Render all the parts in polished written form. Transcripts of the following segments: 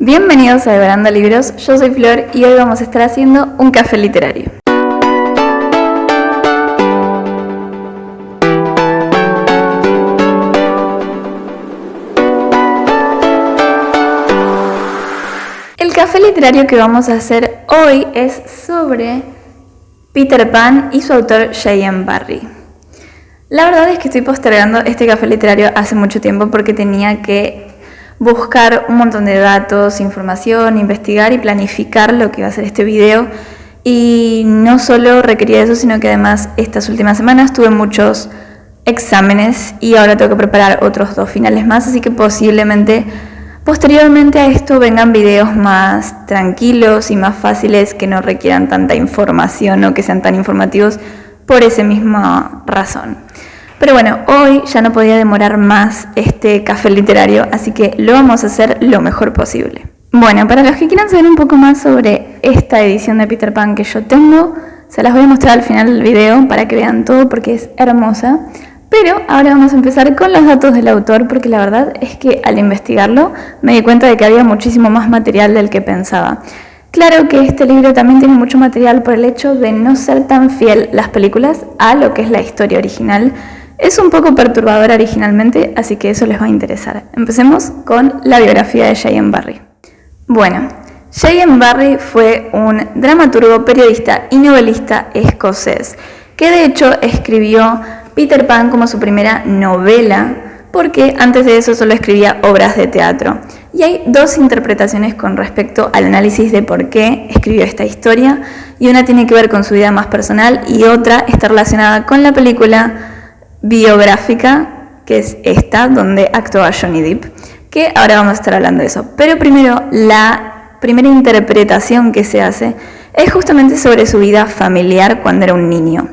Bienvenidos a Devorando Libros, yo soy Flor y hoy vamos a estar haciendo un café literario. El café literario que vamos a hacer hoy es sobre Peter Pan y su autor J.M. Barrie. La verdad es que estoy postergando este café literario hace mucho tiempo porque tenía que buscar un montón de datos, información, investigar y planificar lo que iba a ser este video. Y no solo requería eso, sino que además estas últimas semanas tuve muchos exámenes y ahora tengo que preparar otros 2 finales más, así que posiblemente posteriormente a esto vengan videos más tranquilos y más fáciles que no requieran tanta información o que sean tan informativos por esa misma razón. Pero bueno, hoy ya no podía demorar más este café literario, así que lo vamos a hacer lo mejor posible. Bueno, para los que quieran saber un poco más sobre esta edición de Peter Pan que yo tengo, se las voy a mostrar al final del video para que vean todo porque es hermosa. Pero ahora vamos a empezar con los datos del autor porque la verdad es que al investigarlo me di cuenta de que había muchísimo más material del que pensaba. Claro que este libro también tiene mucho material por el hecho de no ser tan fiel las películas a lo que es la historia original. Es un poco perturbadora originalmente, así que eso les va a interesar. Empecemos con la biografía de J.M. Barrie. Bueno, J.M. Barrie fue un dramaturgo, periodista y novelista escocés, que de hecho escribió Peter Pan como su primera novela, porque antes de eso solo escribía obras de teatro. Y hay 2 interpretaciones con respecto al análisis de por qué escribió esta historia, y una tiene que ver con su vida más personal y otra está relacionada con la película biográfica, que es esta, donde actúa Johnny Depp, que ahora vamos a estar hablando de eso. Pero primero, la primera interpretación que se hace es justamente sobre su vida familiar cuando era un niño.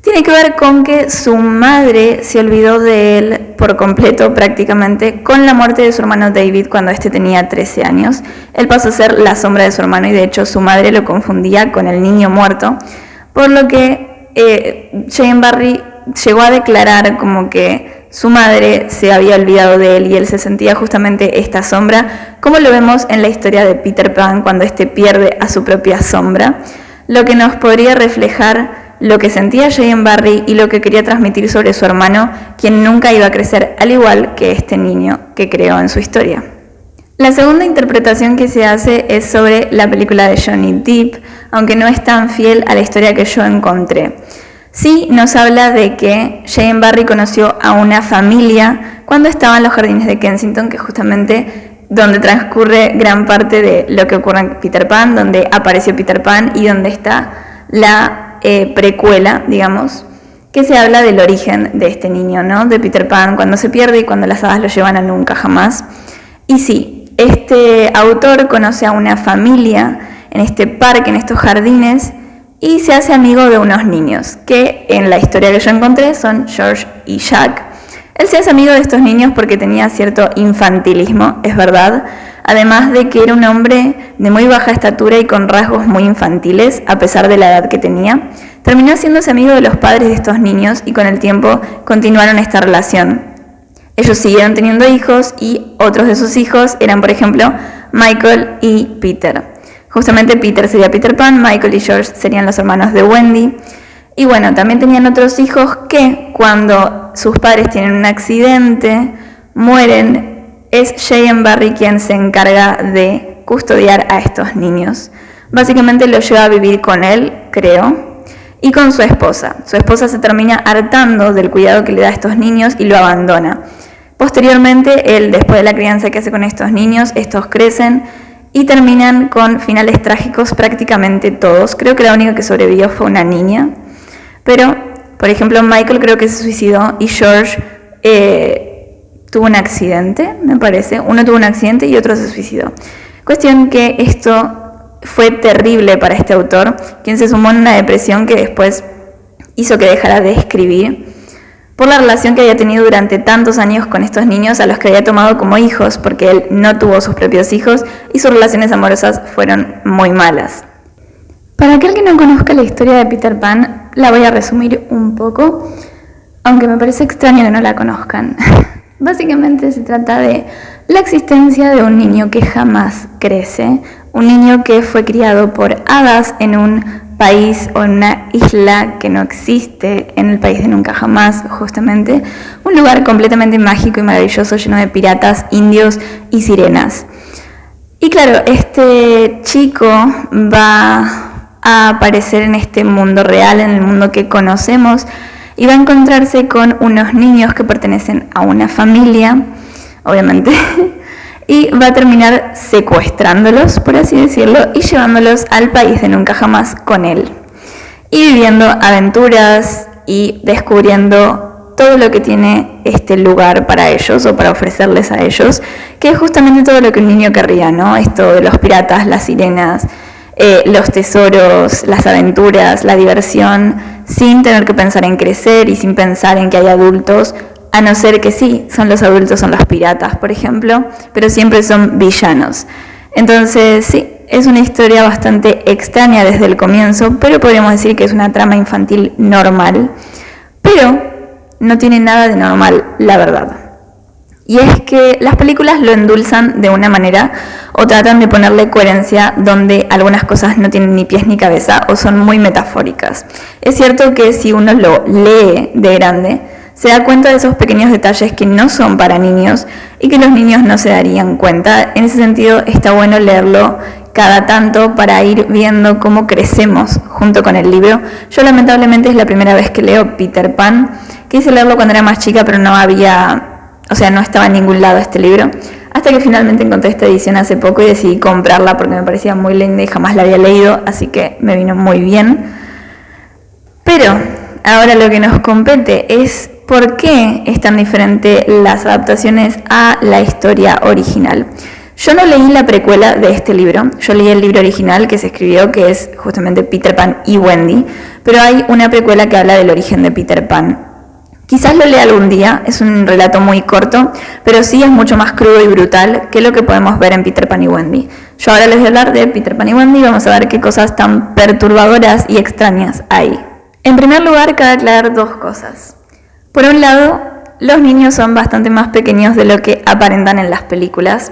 Tiene que ver con que su madre se olvidó de él por completo prácticamente con la muerte de su hermano David cuando este tenía 13 años. Él pasó a ser la sombra de su hermano y de hecho su madre lo confundía con el niño muerto, por lo que J.M. Barrie llegó a declarar como que su madre se había olvidado de él y él se sentía justamente esta sombra, como lo vemos en la historia de Peter Pan cuando éste pierde a su propia sombra, lo que nos podría reflejar lo que sentía J.M. Barrie y lo que quería transmitir sobre su hermano, quien nunca iba a crecer al igual que este niño que creó en su historia. La segunda interpretación que se hace es sobre la película de Johnny Depp, aunque no es tan fiel a la historia que yo encontré. Sí nos habla de que J.M. Barrie conoció a una familia cuando estaba en los jardines de Kensington, que es justamente donde transcurre gran parte de lo que ocurre en Peter Pan, donde apareció Peter Pan y donde está la precuela, digamos, que se habla del origen de este niño, ¿no? De Peter Pan, cuando se pierde y cuando las hadas lo llevan a nunca jamás. Y sí, este autor conoce a una familia en este parque, en estos jardines, y se hace amigo de unos niños, que en la historia que yo encontré son George y Jack. Él se hace amigo de estos niños porque tenía cierto infantilismo, es verdad, además de que era un hombre de muy baja estatura y con rasgos muy infantiles, a pesar de la edad que tenía. Terminó haciéndose amigo de los padres de estos niños y con el tiempo continuaron esta relación. Ellos siguieron teniendo hijos y otros de sus hijos eran, por ejemplo, Michael y Peter. Justamente Peter sería Peter Pan, Michael y George serían los hermanos de Wendy. Y bueno, también tenían otros hijos que cuando sus padres tienen un accidente, mueren, es J.M. Barrie quien se encarga de custodiar a estos niños. Básicamente los lleva a vivir con él, creo, y con su esposa. Su esposa se termina hartando del cuidado que le da a estos niños y lo abandona. Posteriormente, él, después de la crianza que hace con estos niños, estos crecen y terminan con finales trágicos prácticamente todos. Creo que la única que sobrevivió fue una niña. Pero, por ejemplo, Michael creo que se suicidó y George tuvo un accidente, me parece. Uno tuvo un accidente y otro se suicidó. Cuestión que esto fue terrible para este autor, quien se sumó en una depresión que después hizo que dejara de escribir por la relación que había tenido durante tantos años con estos niños a los que había tomado como hijos, porque él no tuvo sus propios hijos y sus relaciones amorosas fueron muy malas. Para aquel que no conozca la historia de Peter Pan, la voy a resumir un poco, aunque me parece extraño que no la conozcan. Básicamente se trata de la existencia de un niño que jamás crece, un niño que fue criado por hadas en un país o en una isla que no existe, en el país de nunca jamás, justamente, un lugar completamente mágico y maravilloso lleno de piratas, indios y sirenas. Y claro, este chico va a aparecer en este mundo real, en el mundo que conocemos, y va a encontrarse con unos niños que pertenecen a una familia, obviamente, y va a terminar secuestrándolos, por así decirlo, y llevándolos al país de nunca jamás con él. Y viviendo aventuras y descubriendo todo lo que tiene este lugar para ellos o para ofrecerles a ellos, que es justamente todo lo que un niño querría, ¿no? Esto de los piratas, las sirenas, los tesoros, las aventuras, la diversión, sin tener que pensar en crecer y sin pensar en que hay adultos, a no ser que sí, son los adultos, son los piratas, por ejemplo, pero siempre son villanos. Entonces, sí, es una historia bastante extraña desde el comienzo, pero podríamos decir que es una trama infantil normal, pero no tiene nada de normal, la verdad. Y es que las películas lo endulzan de una manera o tratan de ponerle coherencia donde algunas cosas no tienen ni pies ni cabeza o son muy metafóricas. Es cierto que si uno lo lee de grande, se da cuenta de esos pequeños detalles que no son para niños y que los niños no se darían cuenta. En ese sentido, está bueno leerlo cada tanto para ir viendo cómo crecemos junto con el libro. Yo lamentablemente es la primera vez que leo Peter Pan. Quise leerlo cuando era más chica, pero no estaba en ningún lado este libro. Hasta que finalmente encontré esta edición hace poco y decidí comprarla porque me parecía muy linda y jamás la había leído, así que me vino muy bien. Pero ahora lo que nos compete es por qué es tan diferente las adaptaciones a la historia original. Yo no leí la precuela de este libro, yo leí el libro original que se escribió, que es justamente Peter Pan y Wendy, pero hay una precuela que habla del origen de Peter Pan. Quizás lo lea algún día, es un relato muy corto, pero sí es mucho más crudo y brutal que lo que podemos ver en Peter Pan y Wendy. Yo ahora les voy a hablar de Peter Pan y Wendy y vamos a ver qué cosas tan perturbadoras y extrañas hay. En primer lugar, cabe aclarar dos cosas. Por un lado, los niños son bastante más pequeños de lo que aparentan en las películas.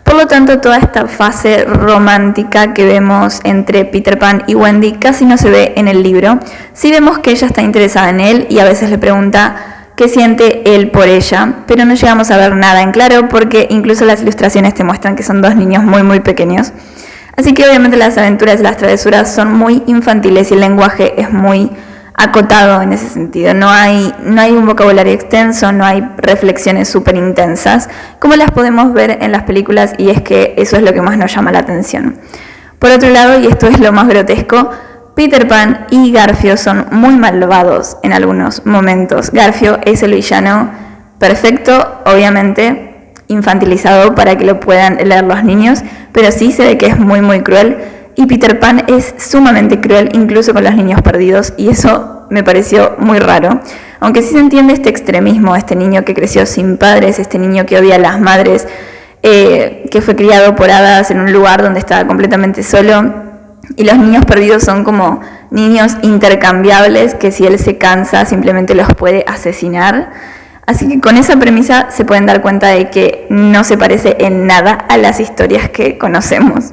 Por lo tanto, toda esta fase romántica que vemos entre Peter Pan y Wendy casi no se ve en el libro. Sí vemos que ella está interesada en él y a veces le pregunta qué siente él por ella, pero no llegamos a ver nada en claro porque incluso las ilustraciones te muestran que son dos niños muy muy pequeños. Así que obviamente las aventuras y las travesuras son muy infantiles y el lenguaje es muy acotado en ese sentido. No hay un vocabulario extenso, no hay reflexiones súper intensas, como las podemos ver en las películas, y es que eso es lo que más nos llama la atención. Por otro lado, y esto es lo más grotesco, Peter Pan y Garfio son muy malvados en algunos momentos. Garfio es el villano perfecto, obviamente infantilizado para que lo puedan leer los niños, pero sí se ve que es muy muy cruel. Y Peter Pan es sumamente cruel, incluso con los niños perdidos, y eso me pareció muy raro. Aunque sí se entiende este extremismo, este niño que creció sin padres, este niño que odia a las madres, que fue criado por hadas en un lugar donde estaba completamente solo. Y los niños perdidos son como niños intercambiables que si él se cansa simplemente los puede asesinar. Así que con esa premisa se pueden dar cuenta de que no se parece en nada a las historias que conocemos.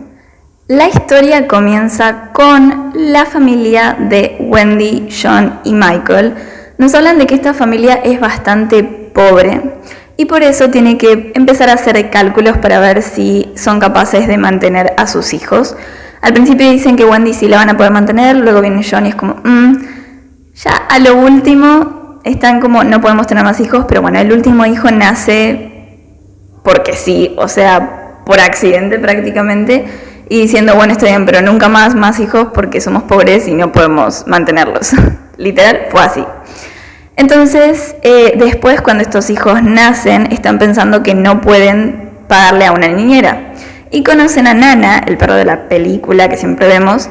La historia comienza con la familia de Wendy, John y Michael. Nos hablan de que esta familia es bastante pobre y por eso tiene que empezar a hacer cálculos para ver si son capaces de mantener a sus hijos. Al principio dicen que Wendy sí la van a poder mantener, luego viene John y es como, ya a lo último están como, no podemos tener más hijos, pero bueno, el último hijo nace porque sí, o sea, por accidente prácticamente. Y diciendo, bueno, está bien, pero nunca más hijos porque somos pobres y no podemos mantenerlos. Literal, fue así. Entonces, después cuando estos hijos nacen, están pensando que no pueden pagarle a una niñera. Y conocen a Nana, el perro de la película que siempre vemos.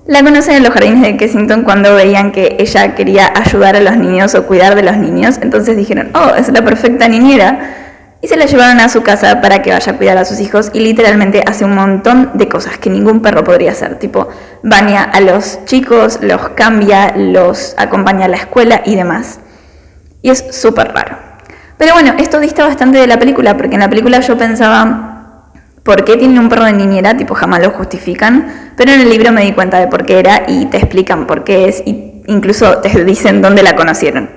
La conocen en los jardines de Kensington cuando veían que ella quería ayudar a los niños o cuidar de los niños. Entonces dijeron, es la perfecta niñera. Y se la llevaron a su casa para que vaya a cuidar a sus hijos y literalmente hace un montón de cosas que ningún perro podría hacer, tipo baña a los chicos, los cambia, los acompaña a la escuela y demás. Y es súper raro. Pero bueno, esto dista bastante de la película, porque en la película yo pensaba, ¿por qué tienen un perro de niñera? Tipo, jamás lo justifican, pero en el libro me di cuenta de por qué era y te explican por qué es, y incluso te dicen dónde la conocieron.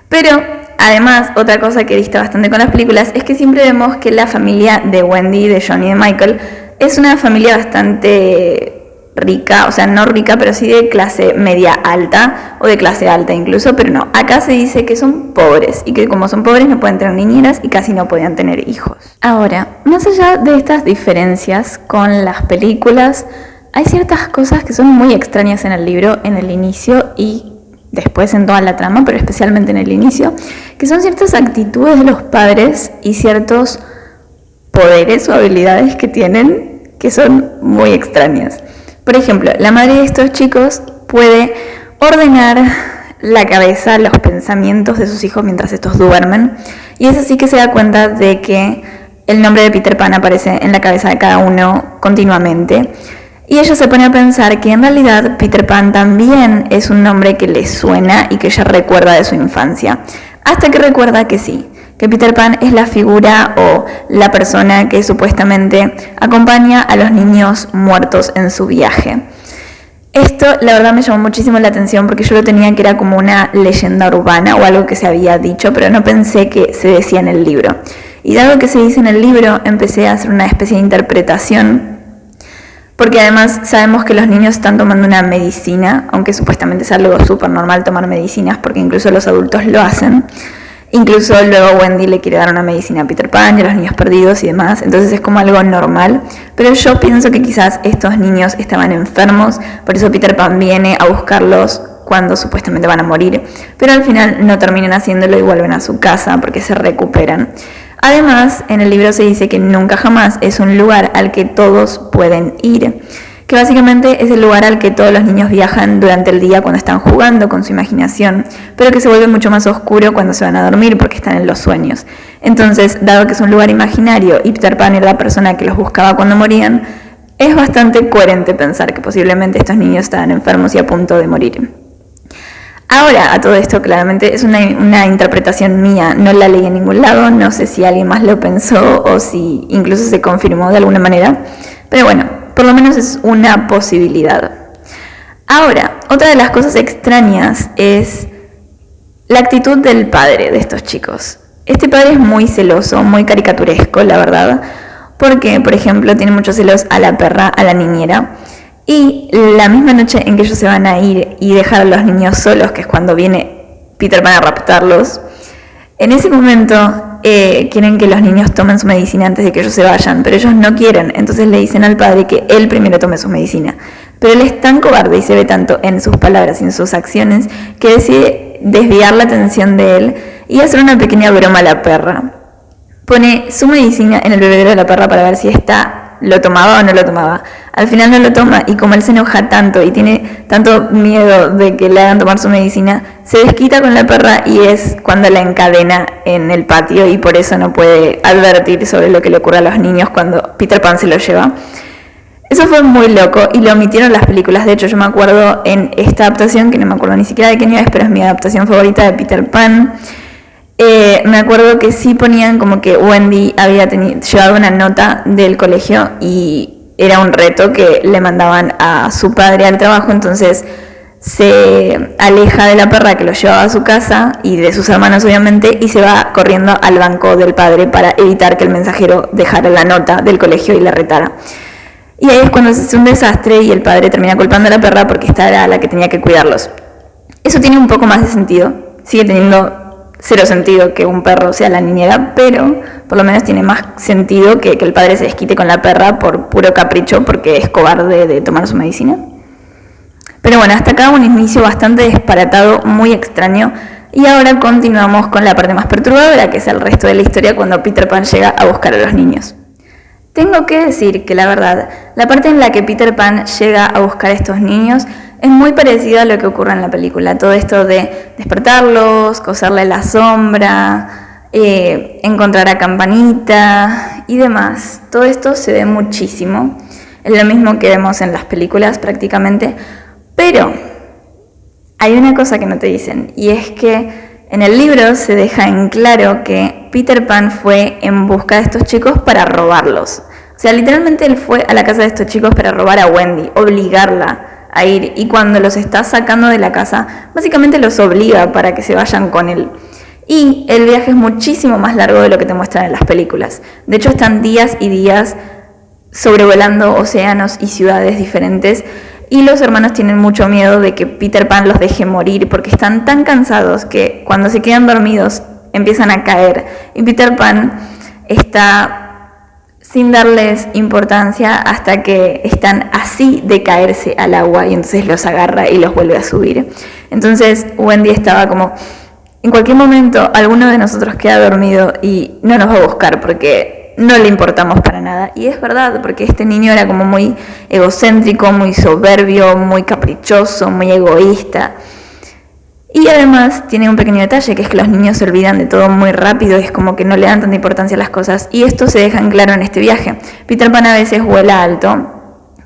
Pero además, otra cosa que dista bastante con las películas es que siempre vemos que la familia de Wendy, de Johnny y de Michael es una familia bastante rica, o sea, no rica, pero sí de clase media alta o de clase alta incluso, pero no, acá se dice que son pobres y que como son pobres no pueden tener niñeras y casi no podían tener hijos. Ahora, más allá de estas diferencias con las películas, hay ciertas cosas que son muy extrañas en el libro, en el inicio y después en toda la trama, pero especialmente en el inicio, que son ciertas actitudes de los padres y ciertos poderes o habilidades que tienen que son muy extrañas. Por ejemplo, la madre de estos chicos puede ordenar la cabeza, los pensamientos de sus hijos mientras estos duermen, y es así que se da cuenta de que el nombre de Peter Pan aparece en la cabeza de cada uno continuamente. Y ella se pone a pensar que en realidad Peter Pan también es un nombre que le suena y que ella recuerda de su infancia. Hasta que recuerda que sí, que Peter Pan es la figura o la persona que supuestamente acompaña a los niños muertos en su viaje. Esto la verdad me llamó muchísimo la atención porque yo lo tenía que era como una leyenda urbana o algo que se había dicho, pero no pensé que se decía en el libro. Y dado que se dice en el libro, empecé a hacer una especie de interpretación, porque además sabemos que los niños están tomando una medicina, aunque supuestamente es algo súper normal tomar medicinas, porque incluso los adultos lo hacen. Incluso luego Wendy le quiere dar una medicina a Peter Pan y a los niños perdidos y demás, entonces es como algo normal. Pero yo pienso que quizás estos niños estaban enfermos, por eso Peter Pan viene a buscarlos cuando supuestamente van a morir, pero al final no terminan haciéndolo y vuelven a su casa porque se recuperan. Además, en el libro se dice que nunca jamás es un lugar al que todos pueden ir, que básicamente es el lugar al que todos los niños viajan durante el día cuando están jugando con su imaginación, pero que se vuelve mucho más oscuro cuando se van a dormir porque están en los sueños. Entonces, dado que es un lugar imaginario y Peter Pan era la persona que los buscaba cuando morían, es bastante coherente pensar que posiblemente estos niños estaban enfermos y a punto de morir. Ahora, a todo esto claramente es una interpretación mía, no la leí en ningún lado, no sé si alguien más lo pensó o si incluso se confirmó de alguna manera, pero bueno, por lo menos es una posibilidad. Ahora, otra de las cosas extrañas es la actitud del padre de estos chicos. Este padre es muy celoso, muy caricaturesco, la verdad, porque, por ejemplo, tiene muchos celos a la perra, a la niñera, y la misma noche en que ellos se van a ir y dejar a los niños solos, que es cuando viene Peter Pan a raptarlos, en ese momento quieren que los niños tomen su medicina antes de que ellos se vayan, pero ellos no quieren, entonces le dicen al padre que él primero tome su medicina. Pero él es tan cobarde y se ve tanto en sus palabras y en sus acciones que decide desviar la atención de él y hacer una pequeña broma a la perra. Pone su medicina en el bebedero de la perra para ver si esta lo tomaba o no lo tomaba. Al final no lo toma y como él se enoja tanto y tiene tanto miedo de que le hagan tomar su medicina, se desquita con la perra y es cuando la encadena en el patio y por eso no puede advertir sobre lo que le ocurre a los niños cuando Peter Pan se lo lleva. Eso fue muy loco y lo omitieron las películas. De hecho, yo me acuerdo en esta adaptación, que no me acuerdo ni siquiera de qué año es, pero es mi adaptación favorita de Peter Pan. Me acuerdo que sí ponían como que Wendy había llevado una nota del colegio y era un reto que le mandaban a su padre al trabajo, entonces se aleja de la perra que lo llevaba a su casa y de sus hermanos obviamente y se va corriendo al banco del padre para evitar que el mensajero dejara la nota del colegio y la retara. Y ahí es cuando se hace un desastre y el padre termina culpando a la perra porque esta era la que tenía que cuidarlos. Eso tiene un poco más de sentido, sigue teniendo cero sentido que un perro sea la niñera, pero por lo menos tiene más sentido que el padre se desquite con la perra por puro capricho porque es cobarde de tomar su medicina. Pero bueno, hasta acá un inicio bastante disparatado, muy extraño, y ahora continuamos con la parte más perturbadora, que es el resto de la historia cuando Peter Pan llega a buscar a los niños. Tengo que decir que la verdad, la parte en la que Peter Pan llega a buscar a estos niños es muy parecida a lo que ocurre en la película. Todo esto de despertarlos, coserle la sombra, encontrar a Campanita y demás. Todo esto se ve muchísimo. Es lo mismo que vemos en las películas prácticamente. Pero hay una cosa que no te dicen y es que en el libro se deja en claro que Peter Pan fue en busca de estos chicos para robarlos. O sea, literalmente él fue a la casa de estos chicos para robar a Wendy, obligarla a ir. Y cuando los está sacando de la casa, básicamente los obliga para que se vayan con él. Y el viaje es muchísimo más largo de lo que te muestran en las películas. De hecho, están días y días sobrevolando océanos y ciudades diferentes. Y los hermanos tienen mucho miedo de que Peter Pan los deje morir porque están tan cansados que cuando se quedan dormidos empiezan a caer. Y Peter Pan está sin darles importancia hasta que están así de caerse al agua y entonces los agarra y los vuelve a subir. Entonces Wendy estaba como, en cualquier momento alguno de nosotros queda dormido y no nos va a buscar porque no le importamos para nada. Y es verdad, porque este niño era como muy egocéntrico, muy soberbio, muy caprichoso, muy egoísta. Y además tiene un pequeño detalle, que es que los niños se olvidan de todo muy rápido, es como que no le dan tanta importancia a las cosas. Y esto se deja en claro en este viaje. Peter Pan a veces vuela alto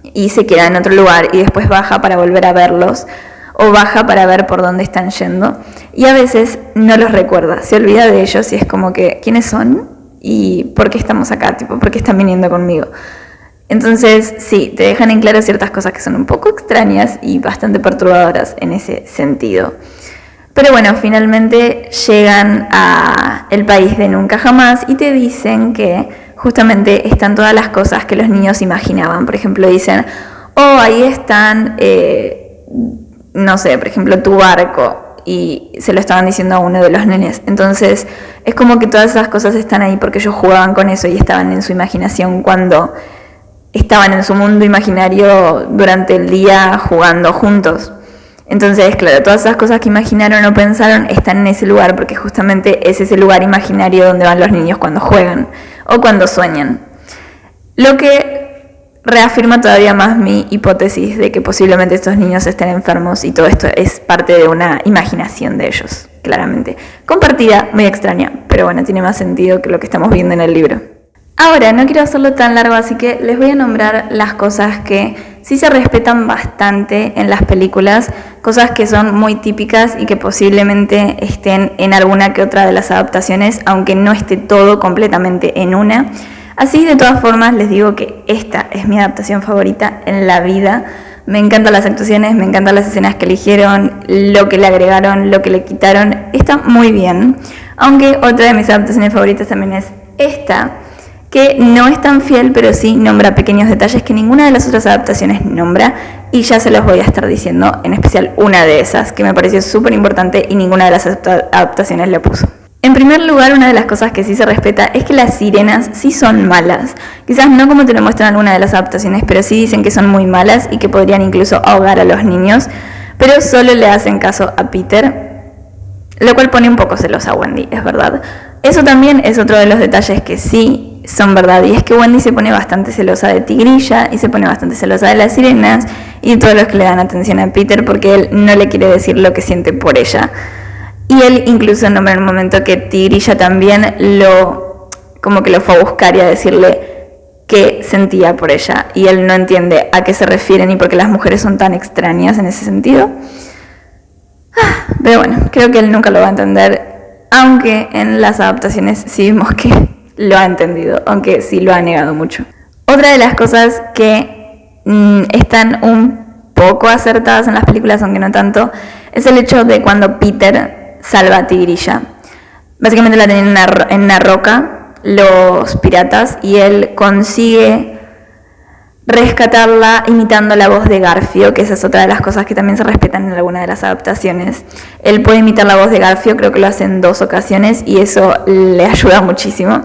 y se queda en otro lugar y después baja para volver a verlos, o baja para ver por dónde están yendo. Y a veces no los recuerda, se olvida de ellos y es como que, ¿quiénes son? ¿Y por qué estamos acá? ¿Por qué están viniendo conmigo? Entonces, sí, te dejan en claro ciertas cosas que son un poco extrañas y bastante perturbadoras en ese sentido. Pero bueno, finalmente llegan a el país de nunca jamás y te dicen que justamente están todas las cosas que los niños imaginaban. Por ejemplo, dicen, oh, ahí están, no sé, por ejemplo, tu barco. Y se lo estaban diciendo a uno de los nenes. Entonces, es como que todas esas cosas están ahí porque ellos jugaban con eso y estaban en su imaginación cuando estaban en su mundo imaginario durante el día jugando juntos. Entonces, claro, todas esas cosas que imaginaron o pensaron están en ese lugar porque justamente es ese lugar imaginario donde van los niños cuando juegan o cuando sueñan. Lo que reafirma todavía más mi hipótesis de que posiblemente estos niños estén enfermos y todo esto es parte de una imaginación de ellos, claramente. Compartida, muy extraña, pero bueno, tiene más sentido que lo que estamos viendo en el libro. Ahora, no quiero hacerlo tan largo, así que les voy a nombrar las cosas que sí se respetan bastante en las películas, cosas que son muy típicas y que posiblemente estén en alguna que otra de las adaptaciones, aunque no esté todo completamente en una. Así, de todas formas, les digo que esta es mi adaptación favorita en la vida. Me encantan las actuaciones, me encantan las escenas que eligieron, lo que le agregaron, lo que le quitaron. Está muy bien. Aunque otra de mis adaptaciones favoritas también es esta, que no es tan fiel, pero sí nombra pequeños detalles que ninguna de las otras adaptaciones nombra, y ya se los voy a estar diciendo, en especial una de esas, que me pareció súper importante y ninguna de las adaptaciones le puso. En primer lugar, una de las cosas que sí se respeta es que las sirenas sí son malas. Quizás no como te lo muestran alguna de las adaptaciones, pero sí dicen que son muy malas y que podrían incluso ahogar a los niños, pero solo le hacen caso a Peter, lo cual pone un poco celosa a Wendy, es verdad. Eso también es otro de los detalles que sí son verdad, y es que Wendy se pone bastante celosa de Tigrilla y se pone bastante celosa de las sirenas y de todos los que le dan atención a Peter porque él no le quiere decir lo que siente por ella. Y él incluso nombra en un momento que Tigrilla también como que lo fue a buscar y a decirle qué sentía por ella, y él no entiende a qué se refieren y por qué las mujeres son tan extrañas en ese sentido. Pero bueno, creo que él nunca lo va a entender, aunque en las adaptaciones sí vimos que lo ha entendido, aunque sí lo ha negado mucho. Otra de las cosas que están un poco acertadas en las películas, aunque no tanto, es el hecho de cuando Peter salva a Tigrilla. Básicamente la tienen en una roca los piratas y él consigue rescatarla imitando la voz de Garfio, que esa es otra de las cosas que también se respetan en alguna de las adaptaciones. Él puede imitar la voz de Garfio, creo que lo hace en 2 ocasiones y eso le ayuda muchísimo.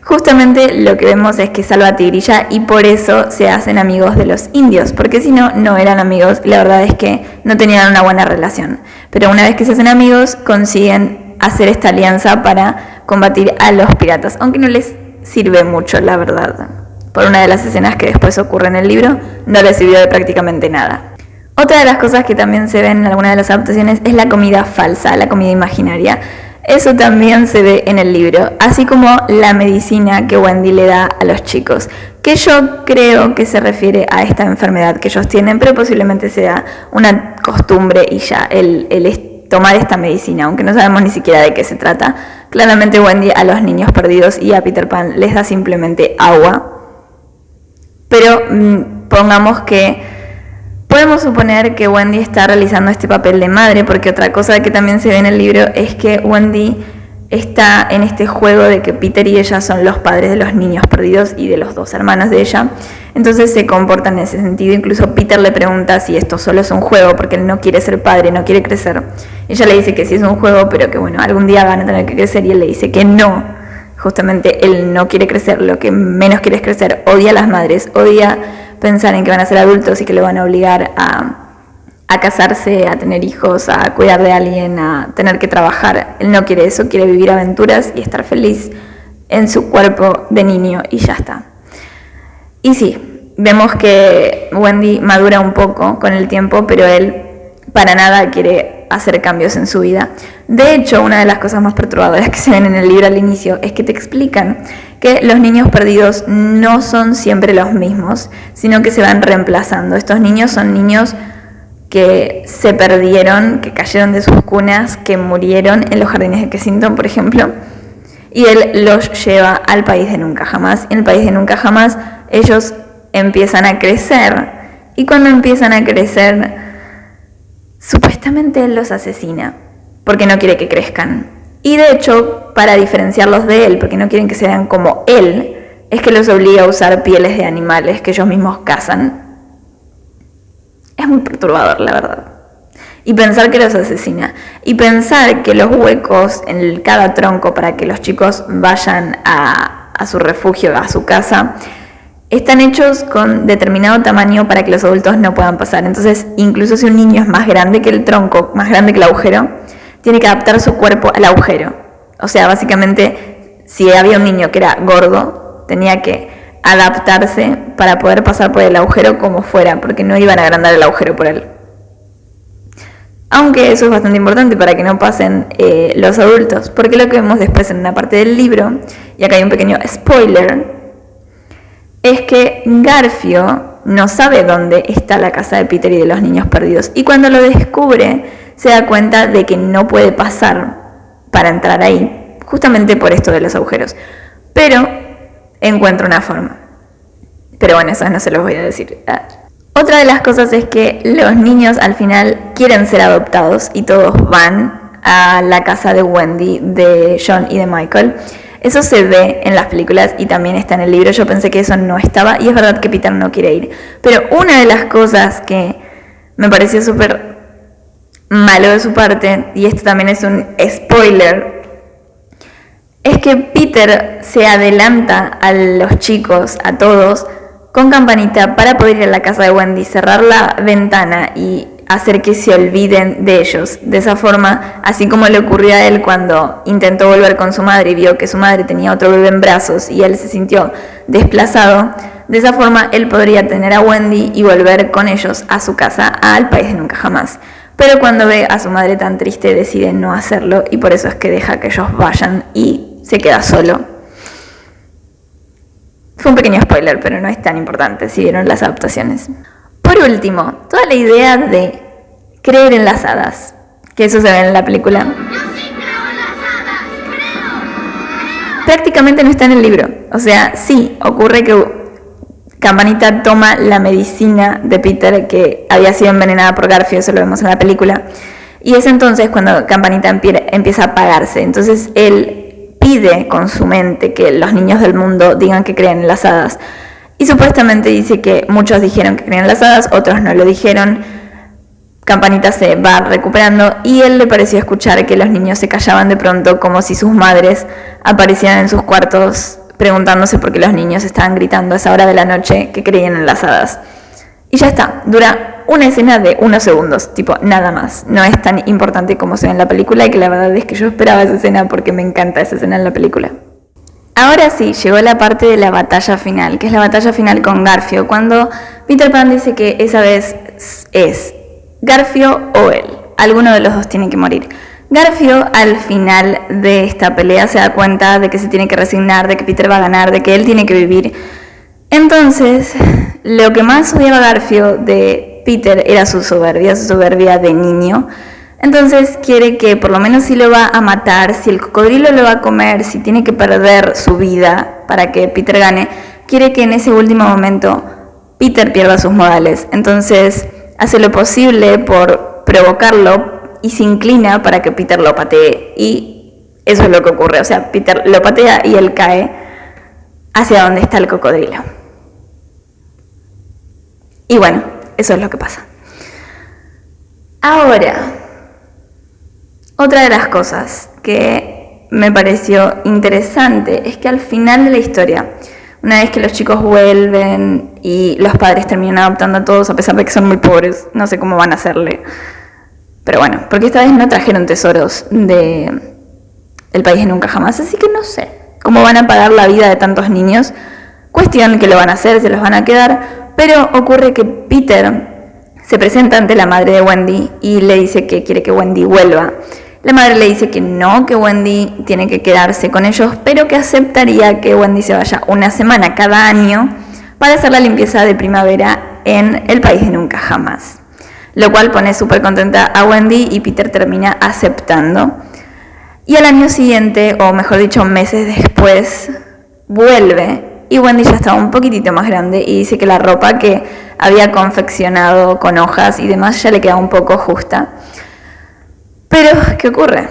Justamente lo que vemos es que salva a Tigrilla y por eso se hacen amigos de los indios, porque si no, no eran amigos y la verdad es que no tenían una buena relación. Pero una vez que se hacen amigos, consiguen hacer esta alianza para combatir a los piratas, aunque no les sirve mucho, la verdad. Por una de las escenas que después ocurre en el libro, no les sirvió de prácticamente nada. Otra de las cosas que también se ven en alguna de las adaptaciones es la comida falsa, la comida imaginaria. Eso también se ve en el libro, así como la medicina que Wendy le da a los chicos, que yo creo que se refiere a esta enfermedad que ellos tienen, pero posiblemente sea una costumbre y ya el tomar esta medicina, aunque no sabemos ni siquiera de qué se trata. Claramente Wendy a los niños perdidos y a Peter Pan les da simplemente agua. Pero pongamos que podemos suponer que Wendy está realizando este papel de madre, porque otra cosa que también se ve en el libro es que Wendy está en este juego de que Peter y ella son los padres de los niños perdidos y de los dos hermanos de ella. Entonces se comporta en ese sentido. Incluso Peter le pregunta si esto solo es un juego, porque él no quiere ser padre, no quiere crecer. Ella le dice que sí es un juego, pero que bueno, algún día van a tener que crecer, y él le dice que no. Justamente él no quiere crecer, lo que menos quiere es crecer. Odia a las madres, odia pensar en que van a ser adultos y que le van a obligar a casarse, a tener hijos, a cuidar de alguien, a tener que trabajar. Él no quiere eso, quiere vivir aventuras y estar feliz en su cuerpo de niño y ya está. Y sí, vemos que Wendy madura un poco con el tiempo, pero él para nada quiere hacer cambios en su vida. De hecho, una de las cosas más perturbadoras que se ven en el libro al inicio es que te explican que los niños perdidos no son siempre los mismos, sino que se van reemplazando. Estos niños son niños que se perdieron, que cayeron de sus cunas, que murieron en los jardines de Kensington, por ejemplo, y él los lleva al país de nunca jamás. En el país de nunca jamás ellos empiezan a crecer, y cuando empiezan a crecer, supuestamente él los asesina, porque no quiere que crezcan. Y de hecho, para diferenciarlos de él, porque no quieren que sean como él, es que los obliga a usar pieles de animales que ellos mismos cazan. Es muy perturbador, la verdad. Y pensar que los asesina. Y pensar que los huecos en cada tronco para que los chicos vayan a su refugio, a su casa, están hechos con determinado tamaño para que los adultos no puedan pasar. Entonces, incluso si un niño es más grande que el tronco, más grande que el agujero, tiene que adaptar su cuerpo al agujero. O sea, básicamente, si había un niño que era gordo, tenía que adaptarse para poder pasar por el agujero como fuera, porque no iban a agrandar el agujero por él. Aunque eso es bastante importante para que no pasen los adultos, porque lo que vemos después en una parte del libro, y acá hay un pequeño spoiler, es que Garfio no sabe dónde está la casa de Peter y de los niños perdidos, y cuando lo descubre se da cuenta de que no puede pasar para entrar ahí, justamente por esto de los agujeros, pero encuentra una forma. Pero bueno, eso no se los voy a decir. Otra de las cosas es que los niños al final quieren ser adoptados y todos van a la casa de Wendy, de John y de Michael. Eso se ve en las películas y también está en el libro. Yo pensé que eso no estaba, y es verdad que Peter no quiere ir. Pero una de las cosas que me pareció súper malo de su parte, y esto también es un spoiler, es que Peter se adelanta a los chicos, a todos, con campanita para poder ir a la casa de Wendy, cerrar la ventana y hacer que se olviden de ellos. De esa forma, así como le ocurrió a él cuando intentó volver con su madre y vio que su madre tenía otro bebé en brazos y él se sintió desplazado, de esa forma él podría tener a Wendy y volver con ellos a su casa, al país de nunca jamás. Pero cuando ve a su madre tan triste decide no hacerlo, y por eso es que deja que ellos vayan y se queda solo. Fue un pequeño spoiler, pero no es tan importante si vieron las adaptaciones. Por último, toda la idea de creer en las hadas, que eso se ve en la película. Yo sí creo en las hadas, creo. Prácticamente no está en el libro. O sea, sí, ocurre que Campanita toma la medicina de Peter que había sido envenenada por Garfio, eso lo vemos en la película. Y es entonces cuando Campanita empieza a apagarse. Entonces él pide con su mente que los niños del mundo digan que creen en las hadas. Y supuestamente dice que muchos dijeron que creían en las hadas, otros no lo dijeron. Campanita se va recuperando y él le pareció escuchar que los niños se callaban de pronto, como si sus madres aparecieran en sus cuartos preguntándose por qué los niños estaban gritando a esa hora de la noche que creían en las hadas. Y ya está, dura una escena de unos segundos, tipo nada más. No es tan importante como se ve en la película, y que la verdad es que yo esperaba esa escena porque me encanta esa escena en la película. Ahora sí, llegó la parte de la batalla final, que es la batalla final con Garfio, cuando Peter Pan dice que esa vez es Garfio o él. Alguno de los dos tiene que morir. Garfio al final de esta pelea se da cuenta de que se tiene que resignar, de que Peter va a ganar, de que él tiene que vivir. Entonces, lo que más odiaba Garfio de Peter era su soberbia de niño. Entonces quiere que por lo menos si lo va a matar, si el cocodrilo lo va a comer, si tiene que perder su vida para que Peter gane, quiere que en ese último momento Peter pierda sus modales. Entonces hace lo posible por provocarlo y se inclina para que Peter lo patee. Y eso es lo que ocurre. O sea, Peter lo patea y él cae hacia donde está el cocodrilo. Y bueno, eso es lo que pasa. Ahora, otra de las cosas que me pareció interesante es que al final de la historia, una vez que los chicos vuelven y los padres terminan adoptando a todos, a pesar de que son muy pobres, no sé cómo van a hacerle. Pero bueno, porque esta vez no trajeron tesoros de El País de Nunca Jamás, así que no sé cómo van a pagar la vida de tantos niños. Cuestión que lo van a hacer, se los van a quedar, pero ocurre que Peter se presenta ante la madre de Wendy y le dice que quiere que Wendy vuelva. La madre le dice que no, que Wendy tiene que quedarse con ellos, pero que aceptaría que Wendy se vaya una semana cada año para hacer la limpieza de primavera en El País de Nunca Jamás. Lo cual pone súper contenta a Wendy y Peter termina aceptando. Y al año siguiente, o mejor dicho, meses después, vuelve y Wendy ya estaba un poquitito más grande y dice que la ropa que había confeccionado con hojas y demás ya le quedaba un poco justa. Pero, ¿qué ocurre?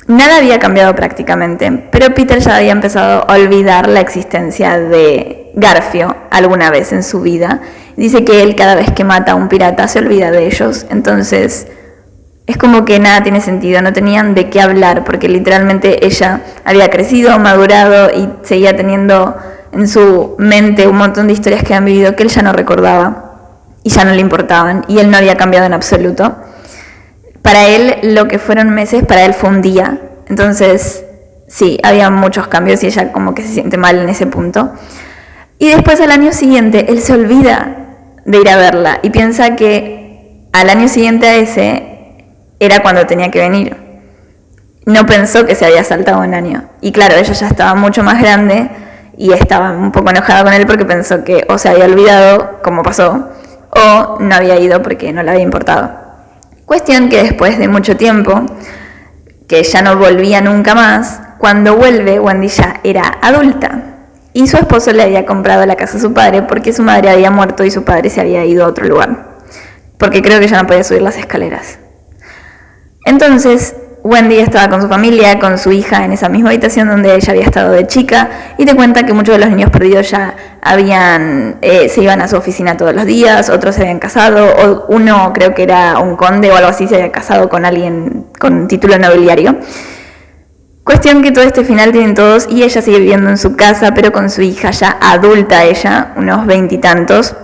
Nada había cambiado prácticamente, pero Peter ya había empezado a olvidar la existencia de Garfio alguna vez en su vida. Dice que él cada vez que mata a un pirata se olvida de ellos, entonces es como que nada tiene sentido, no tenían de qué hablar, porque literalmente ella había crecido, madurado y seguía teniendo en su mente un montón de historias que han vivido que él ya no recordaba y ya no le importaban, y él no había cambiado en absoluto. Para él lo que fueron meses, para él fue un día. Entonces, sí, había muchos cambios y ella como que se siente mal en ese punto. Y después al año siguiente, él se olvida de ir a verla y piensa que al año siguiente a ese era cuando tenía que venir. No pensó que se había saltado un año. Y claro, ella ya estaba mucho más grande y estaba un poco enojada con él porque pensó que o se había olvidado, como pasó, o no había ido porque no le había importado. Cuestión que después de mucho tiempo, que ya no volvía nunca más, cuando vuelve, Wendy ya era adulta y su esposo le había comprado la casa a su padre porque su madre había muerto y su padre se había ido a otro lugar, porque creo que ya no podía subir las escaleras. Entonces, Wendy estaba con su familia, con su hija en esa misma habitación donde ella había estado de chica, y te cuenta que muchos de los niños perdidos ya se iban a su oficina todos los días, otros se habían casado, o uno creo que era un conde o algo así, se había casado con alguien con título nobiliario. Cuestión que todo este final tienen todos y ella sigue viviendo en su casa, pero con su hija ya adulta ella, unos 20 y tantos,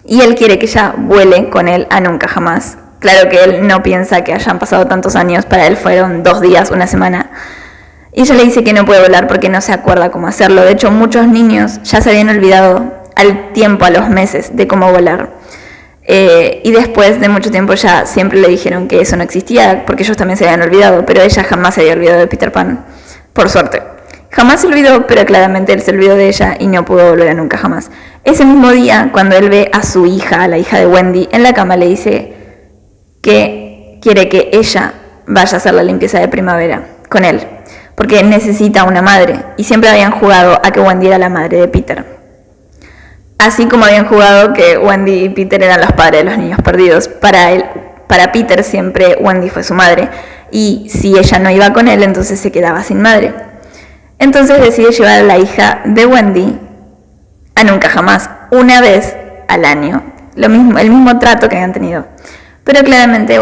y él quiere que ella vuele con él a Nunca Jamás. Claro que él no piensa que hayan pasado tantos años, para él fueron 2 días, una semana. Y ella le dice que no puede volar porque no se acuerda cómo hacerlo. De hecho, muchos niños ya se habían olvidado al tiempo, a los meses, de cómo volar. Y después de mucho tiempo ya siempre le dijeron que eso no existía, porque ellos también se habían olvidado, pero ella jamás se había olvidado de Peter Pan, por suerte. Jamás se olvidó, pero claramente él se olvidó de ella y no pudo volver a Nunca Jamás. Ese mismo día, cuando él ve a su hija, a la hija de Wendy, en la cama, le dice que quiere que ella vaya a hacer la limpieza de primavera con él, porque necesita una madre, y siempre habían jugado a que Wendy era la madre de Peter. Así como habían jugado que Wendy y Peter eran los padres de los niños perdidos. Para Peter siempre Wendy fue su madre, y si ella no iba con él, entonces se quedaba sin madre. Entonces decide llevar a la hija de Wendy a Nunca Jamás, una vez al año, el mismo trato que habían tenido. Pero claramente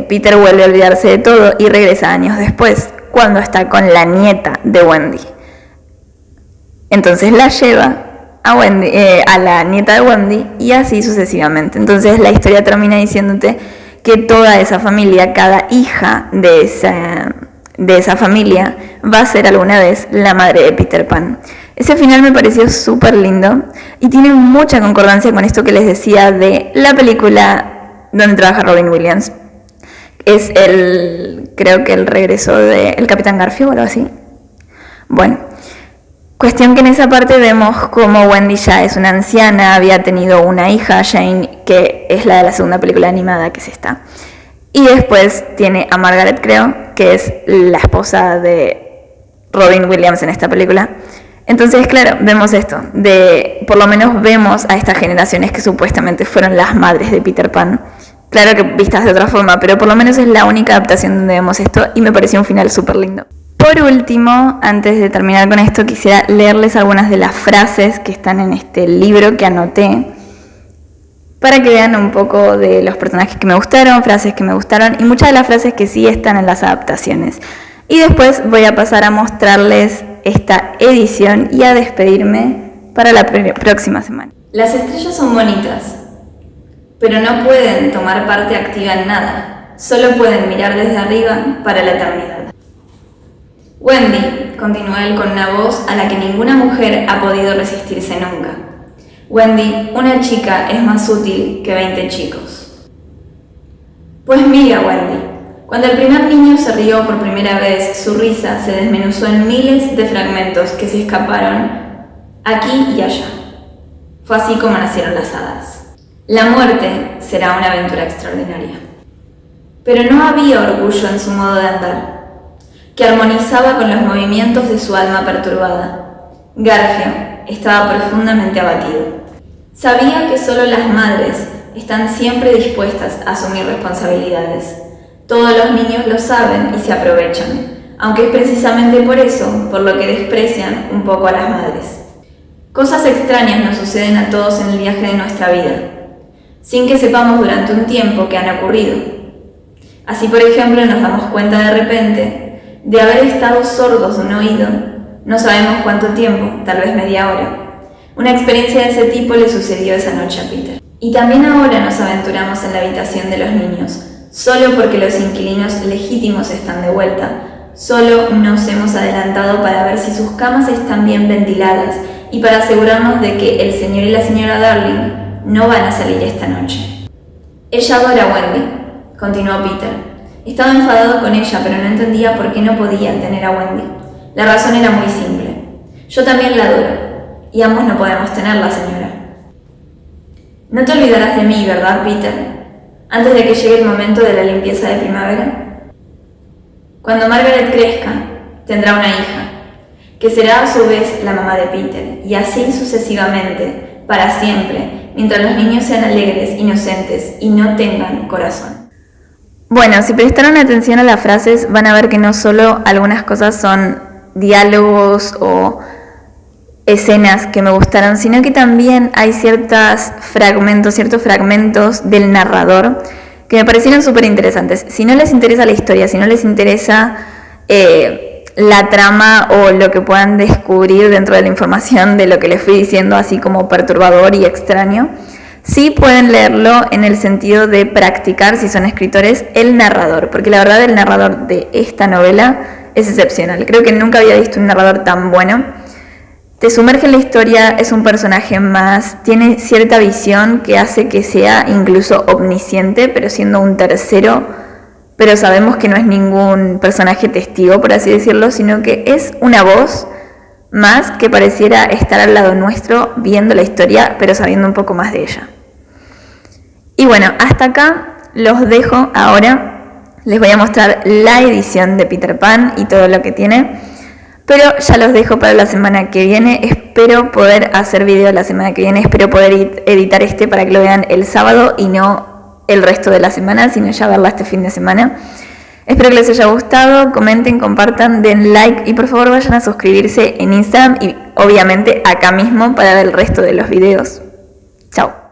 Peter vuelve a olvidarse de todo y regresa años después, cuando está con la nieta de Wendy. Entonces la lleva a la nieta de Wendy y así sucesivamente. Entonces la historia termina diciéndote que toda esa familia, cada hija de esa familia va a ser alguna vez la madre de Peter Pan. Ese final me pareció súper lindo y tiene mucha concordancia con esto que les decía de la película donde trabaja Robin Williams. Es creo que el regreso del Capitán Garfio o algo así. Bueno, cuestión que en esa parte vemos como Wendy ya es una anciana, había tenido una hija, Jane, que es la de la segunda película animada, que es esta. Y después tiene a Margaret, creo, que es la esposa de Robin Williams en esta película. Entonces, claro, vemos esto, por lo menos vemos a estas generaciones que supuestamente fueron las madres de Peter Pan. Claro que vistas de otra forma, pero por lo menos es la única adaptación donde vemos esto y me pareció un final súper lindo. Por último, antes de terminar con esto, quisiera leerles algunas de las frases que están en este libro que anoté para que vean un poco de los personajes que me gustaron, frases que me gustaron y muchas de las frases que sí están en las adaptaciones. Y después voy a pasar a mostrarles esta edición y a despedirme para la próxima semana. Las estrellas son bonitas, pero no pueden tomar parte activa en nada, solo pueden mirar desde arriba para la eternidad. Wendy, continuó él con una voz a la que ninguna mujer ha podido resistirse nunca. Wendy, una chica es más útil que 20 chicos. Pues mira, Wendy, cuando el primer niño se rió por primera vez, su risa se desmenuzó en miles de fragmentos que se escaparon aquí y allá. Fue así como nacieron las hadas. La muerte será una aventura extraordinaria. Pero no había orgullo en su modo de andar, que armonizaba con los movimientos de su alma perturbada. Garfio estaba profundamente abatido. Sabía que solo las madres están siempre dispuestas a asumir responsabilidades. Todos los niños lo saben y se aprovechan, aunque es precisamente por eso por lo que desprecian un poco a las madres. Cosas extrañas nos suceden a todos en el viaje de nuestra vida, sin que sepamos durante un tiempo que han ocurrido. Así, por ejemplo, nos damos cuenta de repente de haber estado sordos de un oído, no sabemos cuánto tiempo, tal vez media hora. Una experiencia de ese tipo le sucedió esa noche a Peter. Y también ahora nos aventuramos en la habitación de los niños, solo porque los inquilinos legítimos están de vuelta. Solo nos hemos adelantado para ver si sus camas están bien ventiladas y para asegurarnos de que el señor y la señora Darling no van a salir esta noche. Ella adora a Wendy, continuó Peter. Estaba enfadado con ella, pero no entendía por qué no podía tener a Wendy. La razón era muy simple. Yo también la adoro, y ambos no podemos tenerla, señora. No te olvidarás de mí, ¿verdad, Peter? Antes de que llegue el momento de la limpieza de primavera. Cuando Margaret crezca, tendrá una hija, que será a su vez la mamá de Peter, y así sucesivamente, para siempre, mientras los niños sean alegres, inocentes y no tengan corazón. Bueno, si prestaron atención a las frases, van a ver que no solo algunas cosas son diálogos o escenas que me gustaron, sino que también hay ciertos fragmentos del narrador que me parecieron súper interesantes. Si no les interesa la historia, si no les interesa la trama o lo que puedan descubrir dentro de la información de lo que les fui diciendo, así como perturbador y extraño, sí pueden leerlo en el sentido de practicar, si son escritores, el narrador, porque la verdad el narrador de esta novela es excepcional. Creo que nunca había visto un narrador tan bueno. Te sumerge en la historia, es un personaje más, tiene cierta visión que hace que sea incluso omnisciente, pero siendo un tercero, pero sabemos que no es ningún personaje testigo, por así decirlo, sino que es una voz más que pareciera estar al lado nuestro viendo la historia, pero sabiendo un poco más de ella. Y bueno, hasta acá los dejo ahora. Les voy a mostrar la edición de Peter Pan y todo lo que tiene. Pero ya los dejo para la semana que viene. Espero poder hacer video la semana que viene. Espero poder editar para que lo vean el sábado y no el resto de la semana, sino ya verla este fin de semana. Espero que les haya gustado. Comenten, compartan, den like y por favor vayan a suscribirse en Instagram y obviamente acá mismo para ver el resto de los videos. Chao.